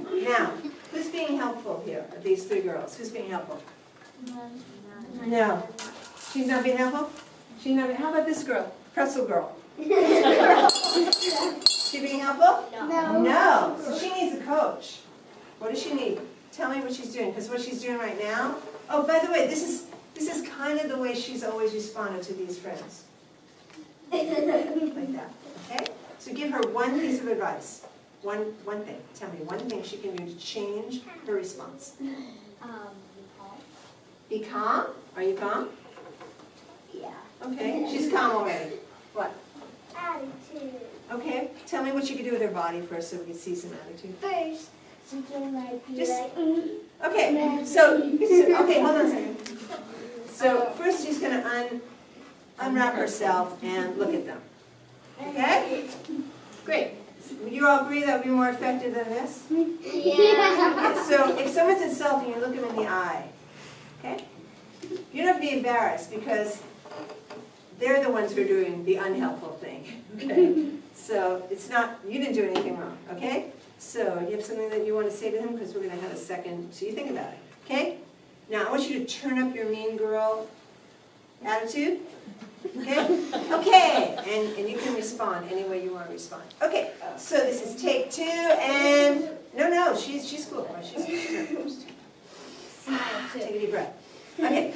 Now, who's being helpful here, of these three girls? Who's being helpful? No. She's not being helpful? She's not. How about this girl? Pretzel girl. She being helpful? No. No. So she needs a coach. What does she need? Tell me what she's doing, because what she's doing right now. Oh, by the way, this is kind of the way she's always responded to these friends. Like that. Okay? So give her one piece of advice. One thing. Tell me one thing she can do to change her response. Be calm. Are you calm? Yeah. Okay. She's calm already. What? Attitude. Okay. Tell me what you can do with her body first, so we can see some attitude. First, she can like be Just- like. Okay. So okay. Hold on a second. So first, she's going to unwrap herself and look at them. Okay. Great. Would you all agree that would be more effective than this? Yeah. Okay, so if someone's insulting you, look them in the eye. Okay? You don't have to be embarrassed because they're the ones who are doing the unhelpful thing. Okay? So it's not, you didn't do anything wrong. Okay? So you have something that you want to say to him because we're going to have a second, so you think about it. Okay? Now I want you to turn up your mean girl attitude. Okay? Okay, and you can respond any way you want to respond. Okay, so this is take two, and no, she's cool. She's Smile too. take a deep breath. Okay,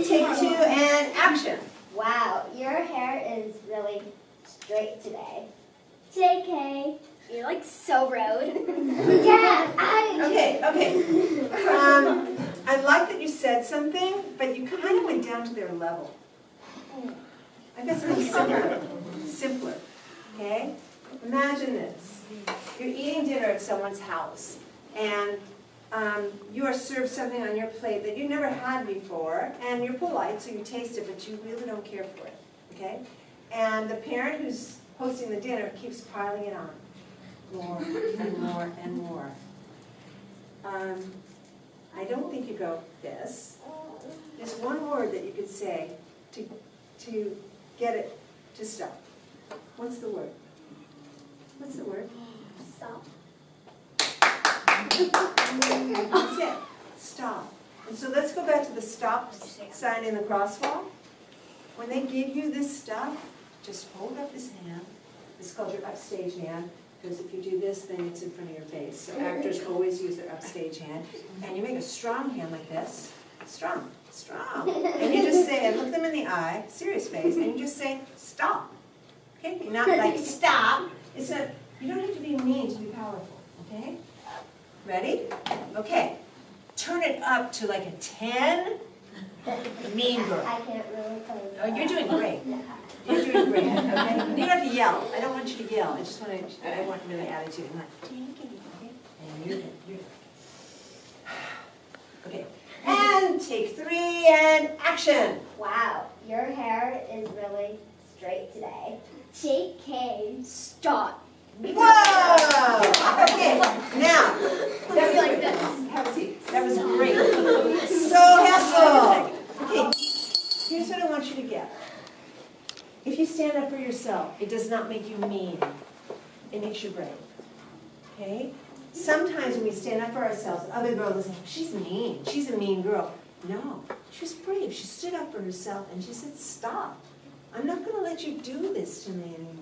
take two and action. Wow, your hair is really straight today. JK. You're like so rude. Yeah, Okay. I like that you said something, but you kind of went down to their level. I guess it's simpler. Okay? Imagine this. You're eating dinner at someone's house, and you are served something on your plate that you never had before, and you're polite, so you taste it, but you really don't care for it. Okay? And the parent who's hosting the dinner keeps piling it on. More and more and more. I don't think you go this. There's one word that you could say to get it to stop. What's the word? What's the word? Stop. That's it. Stop. And so let's go back to the stop sign in the crosswalk. When they give you this stuff, just hold up this hand. This is called your upstage hand, because if you do this, then it's in front of your face. So actors always use their upstage hand. And you make a strong hand like this. Strong. Strong. And you just say, and look them in the eye, serious face, and you just say, stop. Okay? You're not like, stop. It's not, you don't have to be mean to be powerful. Okay? Ready? Okay. Turn it up to like a 10. Mean girl. I can't really play. Oh, you're doing great. You're doing great. Okay? You don't have to yell. I don't want you to yell. I just want to, I want really attitude. I'm like, take it, okay? And you're good. You're good. Okay. And take three and action. Wow, your hair is really straight today. JK, stop. Whoa! Okay, now, That'd be like this. have a seat. That was great. So helpful. Okay, here's what I want you to get. If you stand up for yourself, it does not make you mean. It makes you brave. Okay? Sometimes when we stand up for ourselves, other girls will say, she's mean. She's a mean girl. No, she was brave. She stood up for herself and she said, stop. I'm not going to let you do this to me anymore.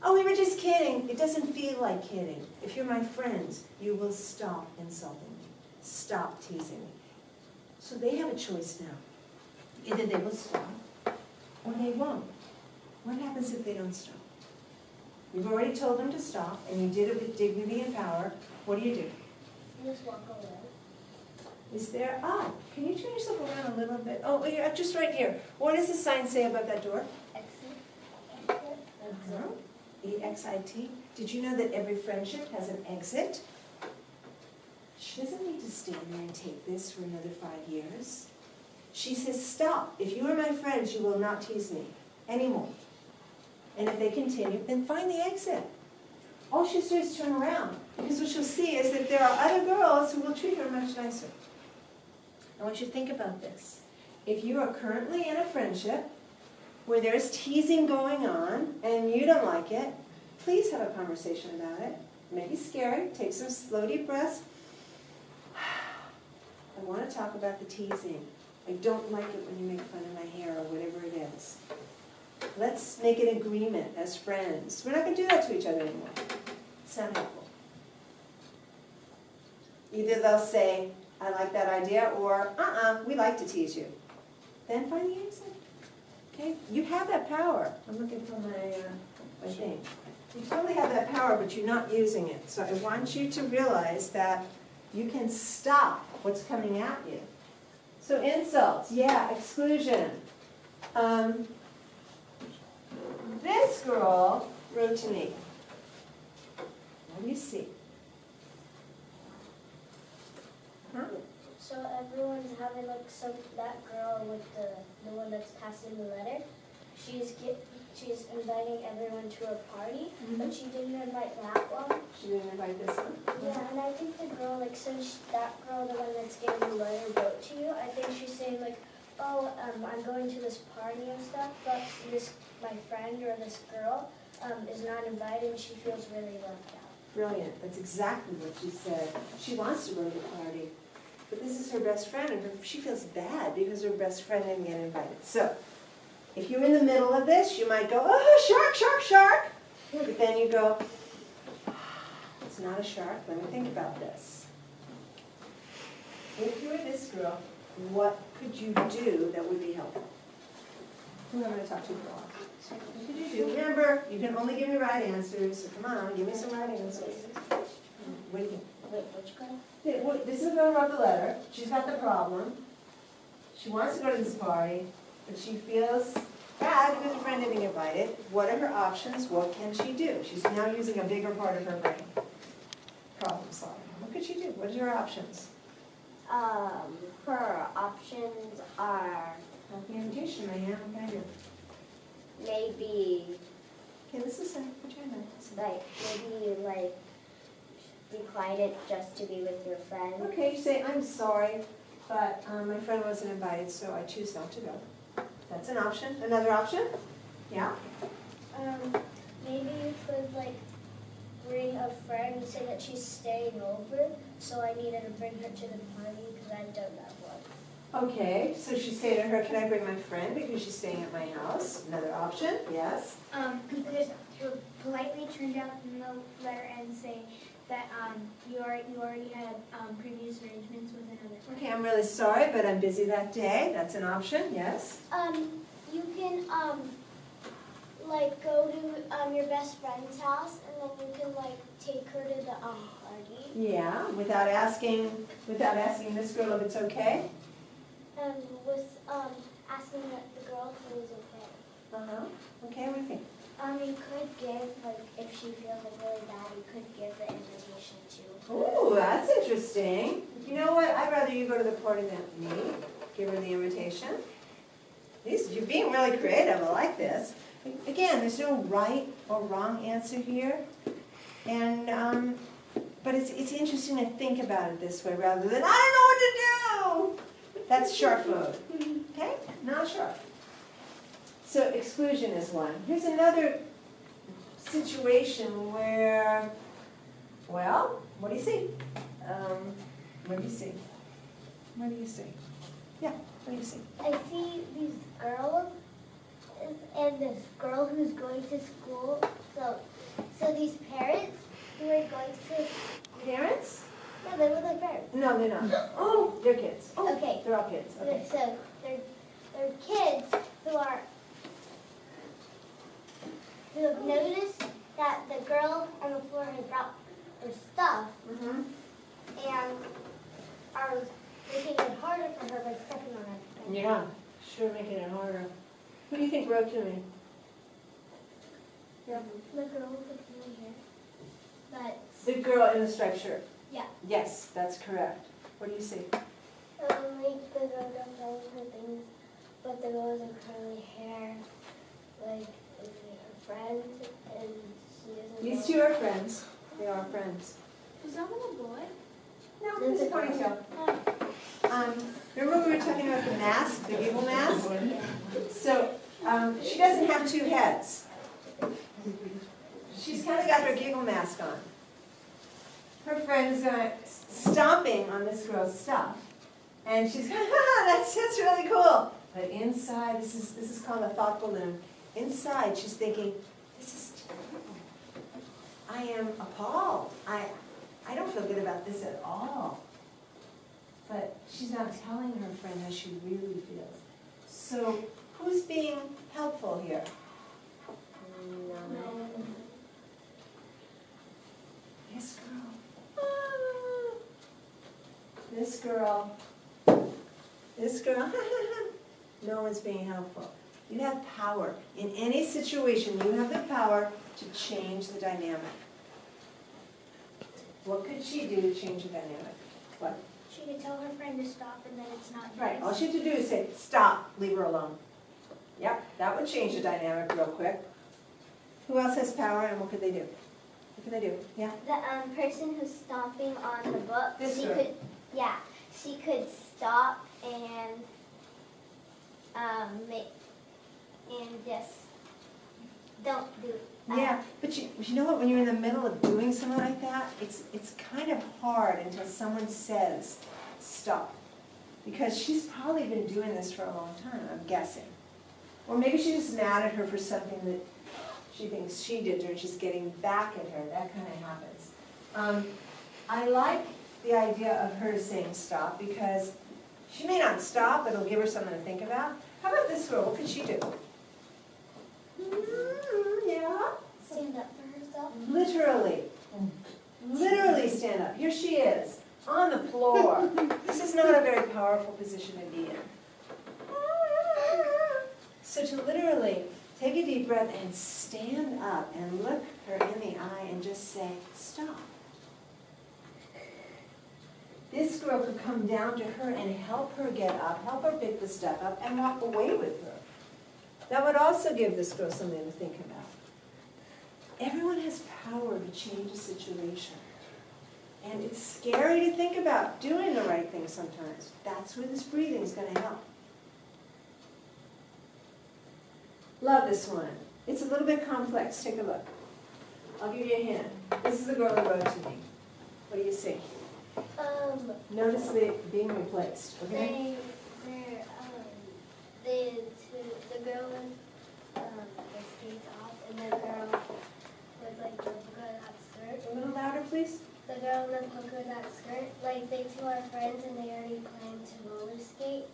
Oh, we were just kidding. It doesn't feel like kidding. If you're my friends, you will stop insulting me. Stop teasing me. So they have a choice now. Either they will stop or they won't. What happens if they don't stop? You've already told them to stop, and you did it with dignity and power. What do? You just walk away. Is there, can you turn yourself around a little bit? Oh, you're just right here. What does the sign say above that door? Exit. E-X-I-T. Did you know that every friendship has an exit? She doesn't need to stand there and take this for another 5 years. She says, stop. If you are my friends, you will not tease me anymore. And if they continue, then find the exit. All she has to do is turn around. Because what she'll see is that there are other girls who will treat her much nicer. I want you to think about this. If you are currently in a friendship where there's teasing going on and you don't like it, please have a conversation about it. It may be scary. Take some slow deep breaths. I want to talk about the teasing. I don't like it when you make fun of my hair or whatever it is. Let's make an agreement as friends. We're not going to do that to each other anymore. It's not helpful. Either they'll say, I like that idea, or, we like to tease you. Then find the answer. Okay? You have that power. I'm looking for my thing. You totally have that power, but you're not using it. So I want you to realize that you can stop what's coming at you. So insults, yeah, exclusion. This girl wrote to me. What do you see? Huh? So everyone's having like that girl with the one that's passing the letter. She's inviting everyone to a party, but she didn't invite that one. She didn't invite this one? Yeah, and I think the girl, like, since that girl, the one that's getting the letter, wrote to you, I think she's saying, like, oh, I'm going to this party and stuff, but my friend or this girl is not invited and she feels really left out. Brilliant. That's exactly what she said. She wants to go to the party, but this is her best friend, and she feels bad because her best friend didn't get invited. So, if you're in the middle of this, you might go, oh, shark, shark, shark. But then you go, it's not a shark. Let me think about this. If you were this girl, what could you do that would be helpful? Who am I going to talk to for a while? What could you do? Remember, you can only give me right answers, so come on, give me some right answers. What do you think? Wait, which girl? This is the girl who wrote the letter. She's got the problem. She wants to go to this party, but she feels bad because her friend didn't invite it. What are her options? What can she do? She's now using a bigger part of her brain. Problem solving. What could she do? What are her options? Her options are Not the invitation, Marianne. What can I do? maybe Okay, this is put your hand up. maybe decline it just to be with your friend. Okay, you say, I'm sorry, but my friend wasn't invited, so I choose not to go. That's an option. Another option? Yeah? Maybe you could bring a friend and say that she's staying over, so I needed to bring her to the party because I don't have one. Okay, so she said to her, can I bring my friend because she's staying at my house? Another option, yes. Just politely turn down the letter and say that you already had previous arrangements with another. Okay, I'm really sorry, but I'm busy that day. That's an option, yes. You can go to your best friend's house and then you can take her to the party. Yeah, without asking this girl if it's okay. And with asking that the girl feels okay. Okay, what do you think? You could give, if she feels really bad, you could give the invitation to. Ooh, that's interesting. You know what? I'd rather you go to the party than me. Give her the invitation. You're being really creative. I like this. Again, there's no right or wrong answer here. And but it's interesting to think about it this way rather than I don't know what to do. That's shark mode. Okay? Not shark. So exclusion is one. Here's another situation where, well, what do you see? What do you see? What do you see? Yeah, what do you see? I see these girls and this girl who's going to school. So these parents who are going to... Parents? No, they look like parents. No, they're not. Oh, they're kids. Oh, Okay. They're all kids. Okay. So they're kids who have noticed that the girl on the floor has brought her stuff Mm-hmm. and are making it harder for her by stepping on it. Yeah, sure making it harder. Who do you think wrote to me? Yeah. The girl with the blue hair. But The girl in the striped shirt. yeah. Yes, that's correct. What do you see? The girl got all her things, but the girl with the curly hair, is her friend, and she doesn't These know. two are friends. They are friends. Was that one a boy? No, it's a ponytail. Remember we were talking about the mask, the giggle mask? So she doesn't have two heads. She's kind of got her giggle mask on. her friend is going stomping on this girl's stuff. And she's going, that's really cool. But inside, this is called a thought balloon. Inside, she's thinking, this is terrible. I am appalled. I don't feel good about this at all. But she's not telling her friend how she really feels. So who's being helpful here? No. This girl. Ah. This girl. This girl. No one's being helpful. You have power. In any situation, you have the power to change the dynamic. What could she do to change the dynamic? What? She could tell her friend to stop and then it's not Right. nice. All she had to do is say, stop, leave her alone. Yep, that would change the dynamic real quick. Who else has power and what could they do? What could they do? Yeah? The person who's stomping on the book, This she girl. could, yeah, she could stop and just don't do it. Yeah, but you know what, when you're in the middle of doing something like that, it's kind of hard until someone says, stop. Because she's probably been doing this for a long time, I'm guessing. Or maybe she's just mad at her for something that she thinks she did to her, and she's getting back at her, that kind of happens. I like the idea of her saying stop, because she may not stop, but it'll give her something to think about. How about this girl, what could she do? Yeah? Stand up for herself. Literally. Literally stand up. Here she is, on the floor. This is not a very powerful position to be in. So to literally take a deep breath and stand up and look her in the eye and just say, stop. This girl could come down to her and help her get up, help her pick the stuff up, and walk away with her. That would also give this girl something to think about. Everyone has power to change a situation. And it's scary to think about doing the right thing sometimes. That's where this breathing is going to help. Love this one. It's a little bit complex. Take a look. I'll give you a hint. This is the girl who wrote to me. What do you see? Notice it being replaced, okay? The girl with the skates off and the girl with like the polka dot skirt. A little louder, please. The girl in the polka dot skirt, like they two are friends and they already planned to roller skate.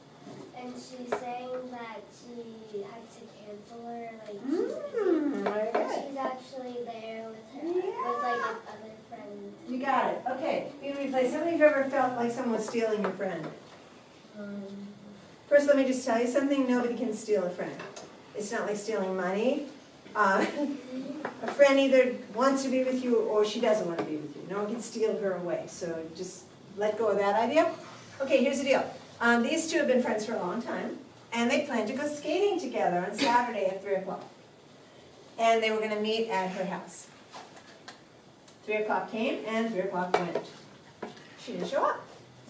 And she's saying that she had to cancel her, like she's busy. Very But good. she's actually there with her, Yeah. with like another friend. You got it. Okay. Being replaced. How many of you ever felt like someone was stealing your friend? First, let me just tell you something. Nobody can steal a friend. It's not like stealing money. A friend either wants to be with you or she doesn't want to be with you. No one can steal her away. So just let go of that idea. Okay, here's the deal. These two have been friends for a long time, and they planned to go skating together on Saturday at 3 o'clock. And they were going to meet at her house. 3 o'clock came, and 3 o'clock went. She didn't show up.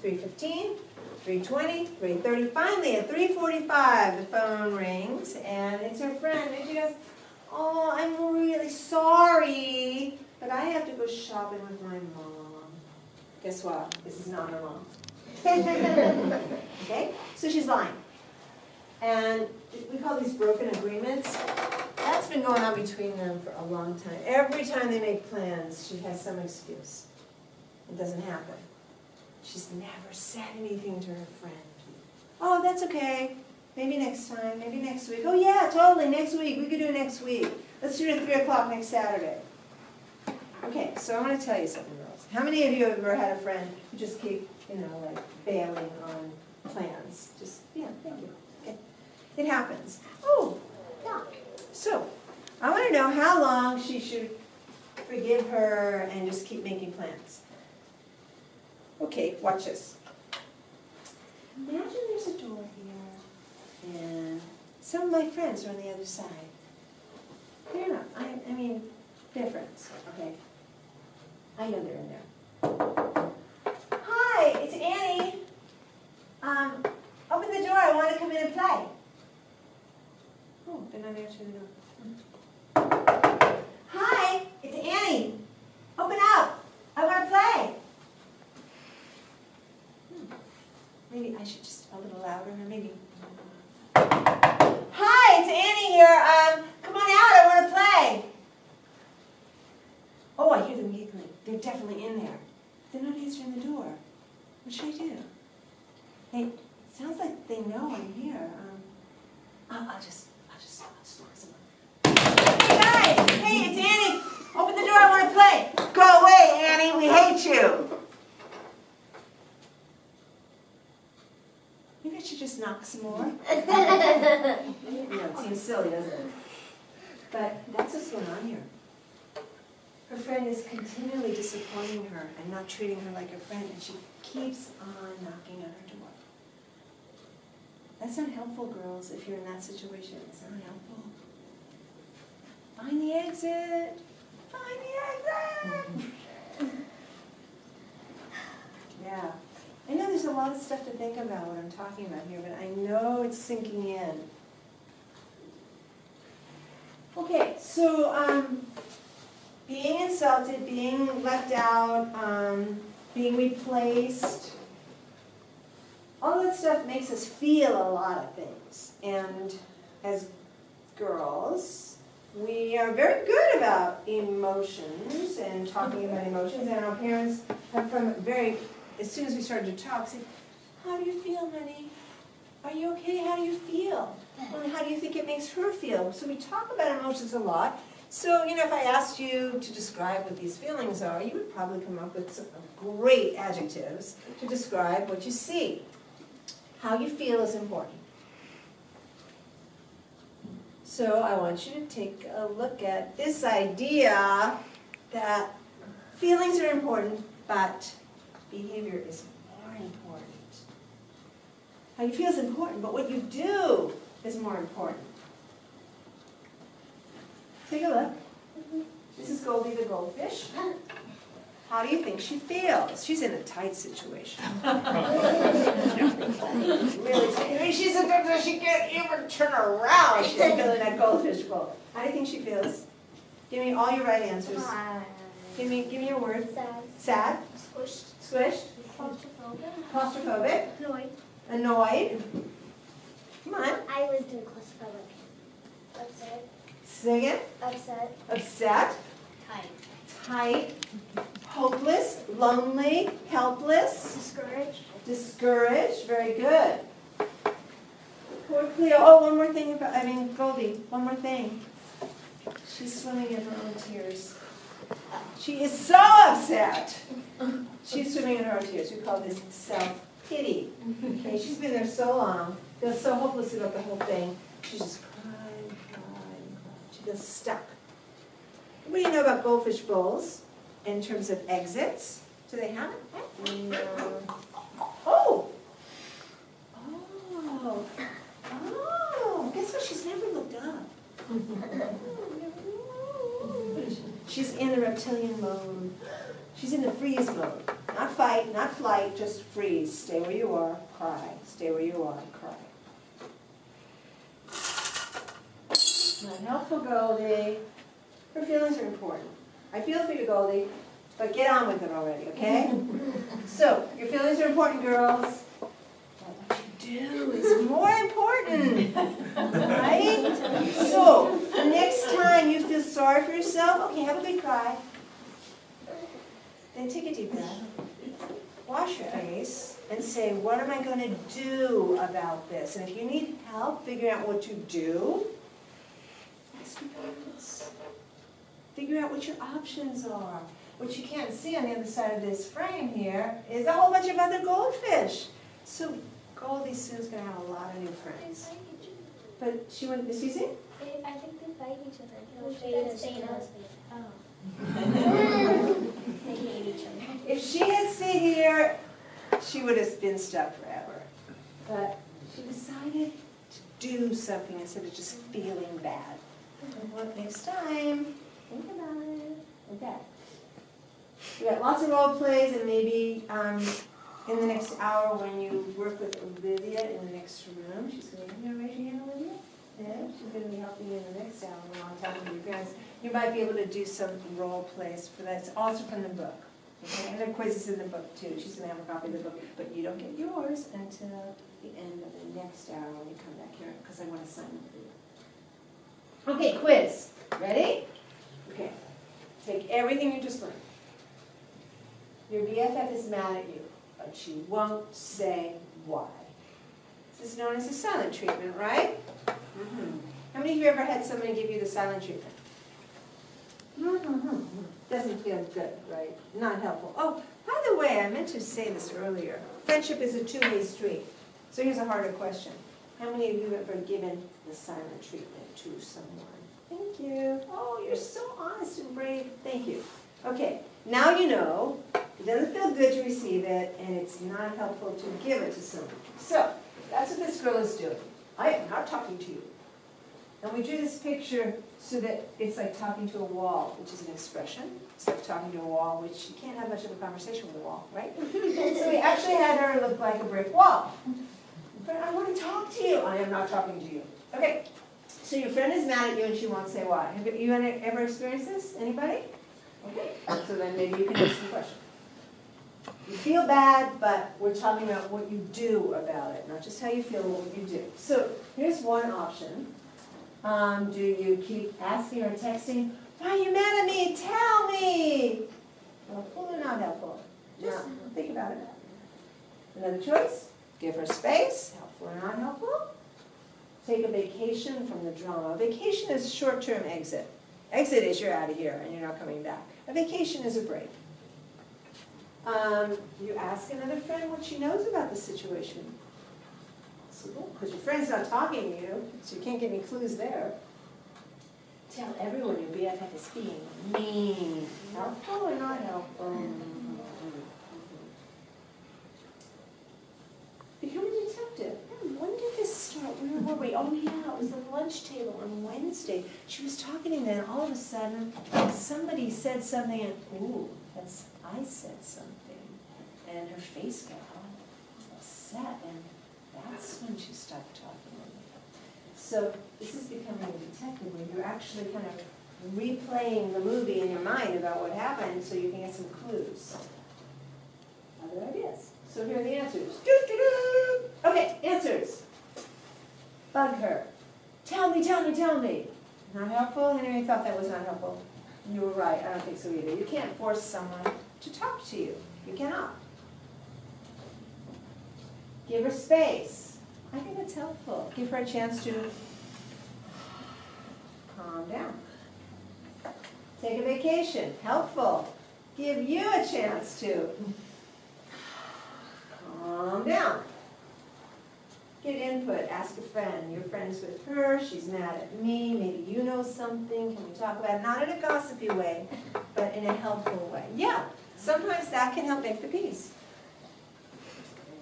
3:15, 3:20, 3:30. Finally, at 3:45, the phone rings, and it's her friend, and she goes, oh, I'm really sorry, but I have to go shopping with my mom. Guess what? This is not her mom. Okay? So she's lying. And we call these broken agreements. That's been going on between them for a long time. Every time they make plans, she has some excuse. It doesn't happen. She's never said anything to her friend. Oh, that's okay. Maybe next time, maybe next week. Oh yeah, totally, next week. We could do it next week. Let's do it at 3 o'clock next Saturday. Okay, so I want to tell you something, girls. How many of you have ever had a friend who just keep, like bailing on plans? Just, yeah, thank you. Okay. It happens. Oh, yeah. So, I want to know how long she should forgive her and just keep making plans. Okay, watch this. Imagine there's a door here, and some of my friends are on the other side. They're not, I mean, they're friends, okay? I know they're in there. Hi, it's Annie. Open the door, I want to come in and play. Oh, they're not answering the door. Hi, it's Annie. Open up, I want to play. Maybe I should just a little louder, or maybe. Hi, it's Annie here. Come on out. I want to play. Oh, I hear them giggling. They're definitely in there. They're not answering the door. What should I do? Hey, sounds like they know I'm here. I'll just lock someone. Hey guys! Hey, it's Annie! Open the door, I want to play! Go away, Annie, we hate you! Maybe I should just knock some more? It seems silly, doesn't it? But that's what's going on here. Her friend is continually disappointing her and not treating her like a friend, and she keeps on knocking on her door. That's not helpful, girls, if you're in that situation. It's not helpful. Find the exit. Find the exit. Yeah. I know there's a lot of stuff to think about what I'm talking about here, but I know it's sinking in. Okay, so being insulted, being left out, being replaced, all that stuff makes us feel a lot of things. And as girls, we are very good about emotions and talking about emotions. And our parents have as soon as we started to talk, said, how do you feel, honey? Are you okay? How do you feel? And how do you think it makes her feel? So we talk about emotions a lot. So, if I asked you to describe what these feelings are, you would probably come up with some great adjectives to describe what you see. How you feel is important. So I want you to take a look at this idea that feelings are important, but behavior is more important. How you feel is important, but what you do is more important. Take a look. This is Goldie the goldfish. How do you think she feels? She's in a tight situation. Really, she can't even turn around. She's feeling that goldfish bowl. How do you think she feels? Give me all your right answers. Give me your word. Sad. Sad. Squished. Squished. Claustrophobic. Claustrophobic. Annoyed. Annoyed. Come on. I was doing claustrophobic. Upset. Say again. Upset. Upset. Tight. Tight. Hopeless. Lonely. Helpless. Discouraged. Discouraged. Very good. Poor Cleo. Oh, one more thing Goldie. One more thing. She's swimming in her own tears. She is so upset. She's swimming in her own tears. We call this self-pity. Okay, she's been there so long, feels so hopeless about the whole thing. She's just crying. She feels stuck. What do you know about goldfish bowls in terms of exits? Do they have it? No. Oh! Guess what? She's never looked up. She's in the reptilian mode. She's in the freeze mode. Not fight, not flight, just freeze. Stay where you are, cry. Stay where you are, cry. Not helpful, Goldie. Her feelings are important. I feel for you, Goldie, but get on with it already, okay? So, your feelings are important, girls. But what you do is more important, right? So, the next time you feel sorry for yourself, okay, have a good cry. Then take a deep breath. Wash your face and say, what am I going to do about this? And if you need help figuring out what to do, ask your parents. Figure out what your options are. What you can't see on the other side of this frame here is a whole bunch of other goldfish. So Goldie soon's going to have a lot of new friends. But she went, excuse me? I think they fight each other. No, That's Dana. Oh. They hate each other. If she had stayed here, she would have been stuck forever. But she decided to do something instead of just feeling bad. And what next time? Think about it. Okay. We got lots of role plays, and maybe in the next hour when you work with Olivia in the next room, she's going to raise your hand, Olivia? Yeah, she's going to be helping you in the next hour while I'm talking to your parents. You might be able to do some role plays for that. It's also from the book. Okay, and the quiz is in the book too. She's gonna have a copy of the book, but you don't get yours until the end of the next hour when you come back here, because I want to sign them for you. Okay, quiz. Ready? Okay. Take everything you just learned. Your BFF is mad at you, but she won't say why. This is known as the silent treatment, right? Mm-hmm. How many of you ever had somebody give you the silent treatment? Mm-hmm. Doesn't feel good, right? Not helpful. Oh, by the way, I meant to say this earlier. Friendship is a two-way street. So here's a harder question. How many of you have ever given the silent treatment to someone? Thank you. Oh, you're so honest and brave. Thank you. Okay, now you know it doesn't feel good to receive it, and it's not helpful to give it to someone. So, that's what this girl is doing. I am not talking to you. And we drew this picture so that it's like talking to a wall, which is an expression. It's like talking to a wall, which you can't have much of a conversation with a wall, right? So we actually had her look like a brick wall. But I want to talk to you. I am not talking to you. Okay, so your friend is mad at you and she won't say why. Have you ever experienced this? Anybody? Okay, so then maybe you can ask some questions. You feel bad, but we're talking about what you do about it, not just how you feel, what you do. So here's one option. Do you keep asking or texting, why are you mad at me? Tell me! Helpful or not helpful? Just think about it. Another choice, give her space, helpful or not helpful. Take a vacation from the drama. A vacation is short-term exit. Exit is you're out of here and you're not coming back. A vacation is a break. You ask another friend what she knows about the situation. Because your friend's not talking to you, so you can't give any clues there. Tell everyone your BFF is being mean. Helpful or not helpful? Become a detective. When did this start? Where were we? Oh yeah, it was the lunch table on Wednesday. She was talking and then all of a sudden somebody said something and ooh, I said something. And her face got all upset and that's when she stopped talking. So this is becoming a detective where you're actually kind of replaying the movie in your mind about what happened so you can get some clues. Other ideas. So here are the answers. Doo-doo-doo. Okay, answers. Bug her. Tell me, tell me, tell me. Not helpful? Henry thought that was not helpful. You were right. I don't think so either. You can't force someone to talk to you. You cannot. Give her space. I think that's helpful. Give her a chance to calm down. Take a vacation. Helpful. Give you a chance to calm down. Get input. Ask a friend. You're friends with her. She's mad at me. Maybe you know something. Can we talk about it? Not in a gossipy way, but in a helpful way. Yeah, sometimes that can help make the peace.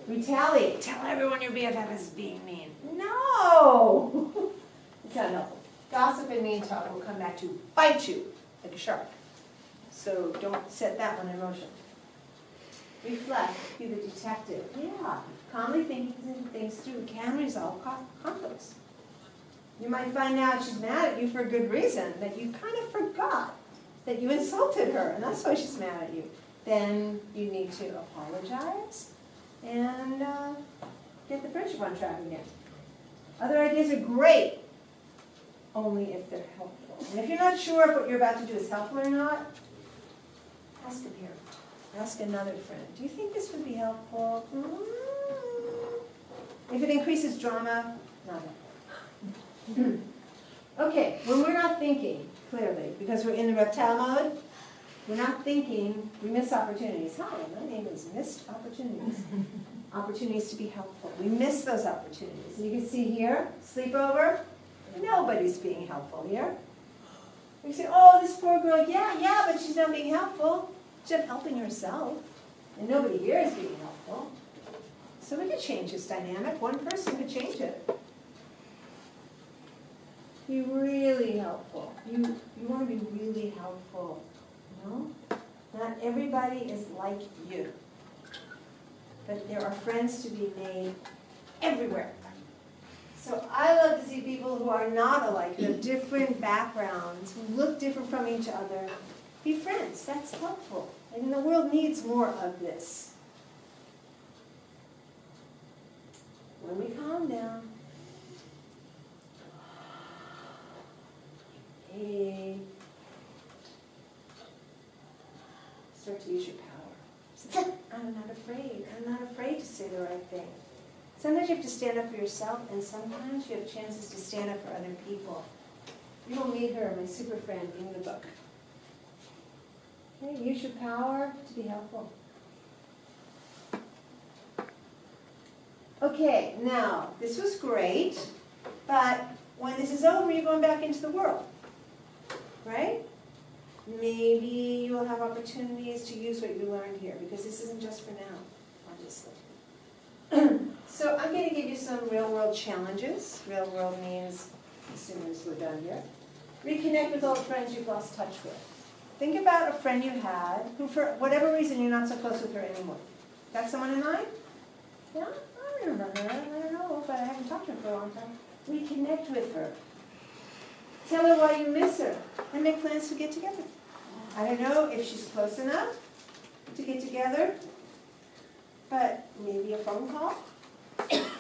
Retaliate. Tell everyone your BFF is being mean. No! It's not helpful. Gossip and mean talk will come back to bite you like a shark. So don't set that one in motion. Reflect. Be the detective. Yeah. Calmly thinking things through can resolve conflicts. You might find out she's mad at you for a good reason, that you kind of forgot that you insulted her, and that's why she's mad at you. Then you need to apologize and get the friendship on track again. Other ideas are great, only if they're helpful. And if you're not sure if what you're about to do is helpful or not, ask a parent. Ask another friend. Do you think this would be helpful? If it increases drama, not helpful. Okay, when we're not thinking clearly, because we're in the reptile mode, we're not thinking, we miss opportunities. Hi, my name is Missed Opportunities. Opportunities to be helpful. We miss those opportunities. And you can see here, sleepover, nobody's being helpful here. You say, oh, this poor girl, yeah, but she's not being helpful. She's not helping herself. And nobody here is being helpful. So we could change this dynamic. One person could change it. Be really helpful. You want to be really helpful. No? Not everybody is like you. But there are friends to be made everywhere. So I love to see people who are not alike, who have different backgrounds, who look different from each other. Be friends. That's helpful. And the world needs more of this. When we calm down, hey, start to use your power. I'm not afraid. I'm not afraid to say the right thing. Sometimes you have to stand up for yourself, and sometimes you have chances to stand up for other people. You will meet her, my super friend, in the book. Okay, use your power to be helpful. Okay, now, this was great, but when this is over, you're going back into the world, right? Maybe you will have opportunities to use what you learned here, because this isn't just for now, obviously. So I'm going to give you some real-world challenges. Real world means, as soon as we're done here, reconnect with old friends you've lost touch with. Think about a friend you had who, for whatever reason, you're not so close with her anymore. Got someone in mind? Yeah, I remember her. I don't know, but I haven't talked to her for a long time. Reconnect with her. Tell her why you miss her, and make plans to get together. I don't know if she's close enough to get together, but maybe a phone call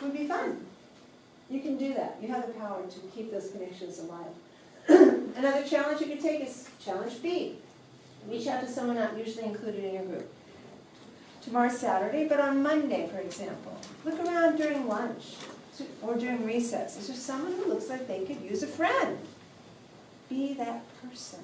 would be fun. You can do that. You have the power to keep those connections alive. Another challenge you could take is challenge B. Reach out to someone not usually included in your group. Tomorrow's Saturday, but on Monday, for example, look around during lunch or during recess. Is there someone who looks like they could use a friend? Be that person.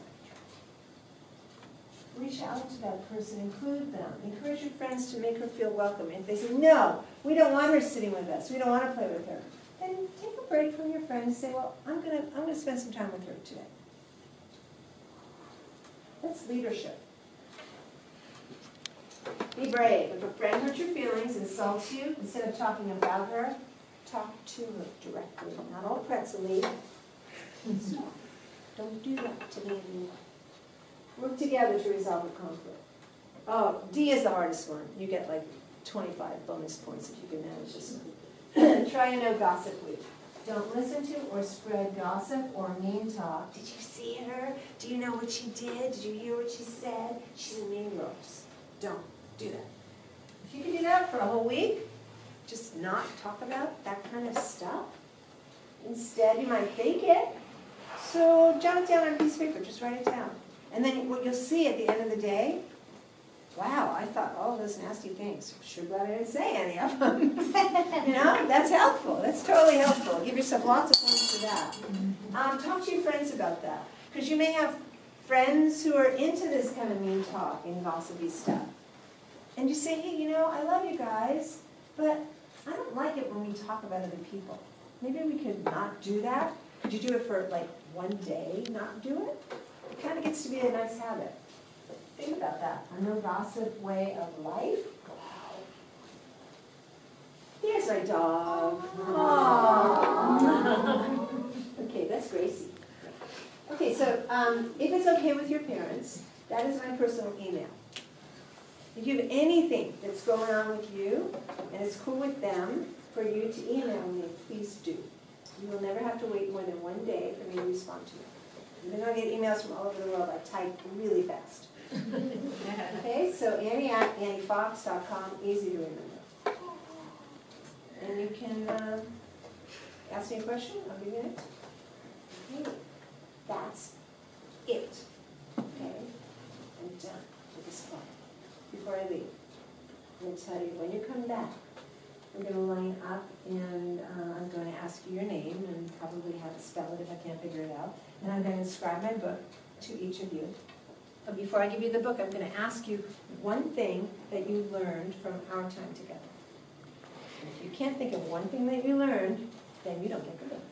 Reach out to that person, include them. Encourage your friends to make her feel welcome. If they say, no, we don't want her sitting with us, we don't want to play with her, then take a break from your friend and say, well, I'm gonna spend some time with her today. That's leadership. Be brave. If a friend hurts your feelings, insults you, instead of talking about her, talk to her directly, not all pretzely. Stop. Don't do that to me anymore. Work together to resolve the conflict. Oh, D is the hardest one. You get like 25 bonus points if you can manage this one. Try a no gossip week. Don't listen to or spread gossip or mean talk. Did you see her? Do you know what she did? Did you hear what she said? She's a mean girl. Just don't do that. If you can do that for a whole week, just not talk about that kind of stuff. Instead, you might fake it. So jot it down on a piece of paper. Just write it down. And then what you'll see at the end of the day, wow, I thought all those nasty things. I'm sure glad I didn't say any of them. You know, that's helpful. That's totally helpful. Give yourself lots of points for that. Talk to your friends about that. Because you may have friends who are into this kind of mean talk and gossipy stuff. And you say, hey, you know, I love you guys, but I don't like it when we talk about other people. Maybe we could not do that. Could you do it for like one day, not do it? It kind of gets to be a nice habit. Think about that. A no gossip way of life. There's my dog. Aww. Okay, that's Gracie. Okay, so if it's okay with your parents, that is my personal email. If you have anything that's going on with you and it's cool with them for you to email me, please do. You will never have to wait more than one day for me to respond to you. Even though I get emails from all over the world, I type really fast. Okay, so Annie at AnnieFox.com, easy to remember. And you can ask me a question, I'll give you an answer. Okay, that's it. Okay, I'm done with this part. Before I leave, I'm going to tell you, when you come back, we're going to line up and I'm going to ask you your name and probably how to spell it if I can't figure it out. And I'm going to inscribe my book to each of you. But before I give you the book, I'm going to ask you one thing that you learned from our time together. And if you can't think of one thing that you learned, then you don't get the book.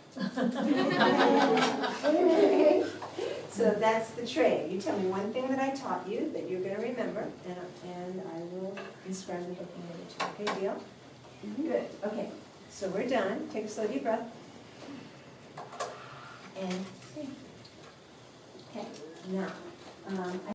Okay? So that's the trade. You tell me one thing that I taught you that you're going to remember, and I will inscribe the book and give it to you. Okay, deal? Good. Okay. So we're done. Take a slow deep breath. And okay. Now,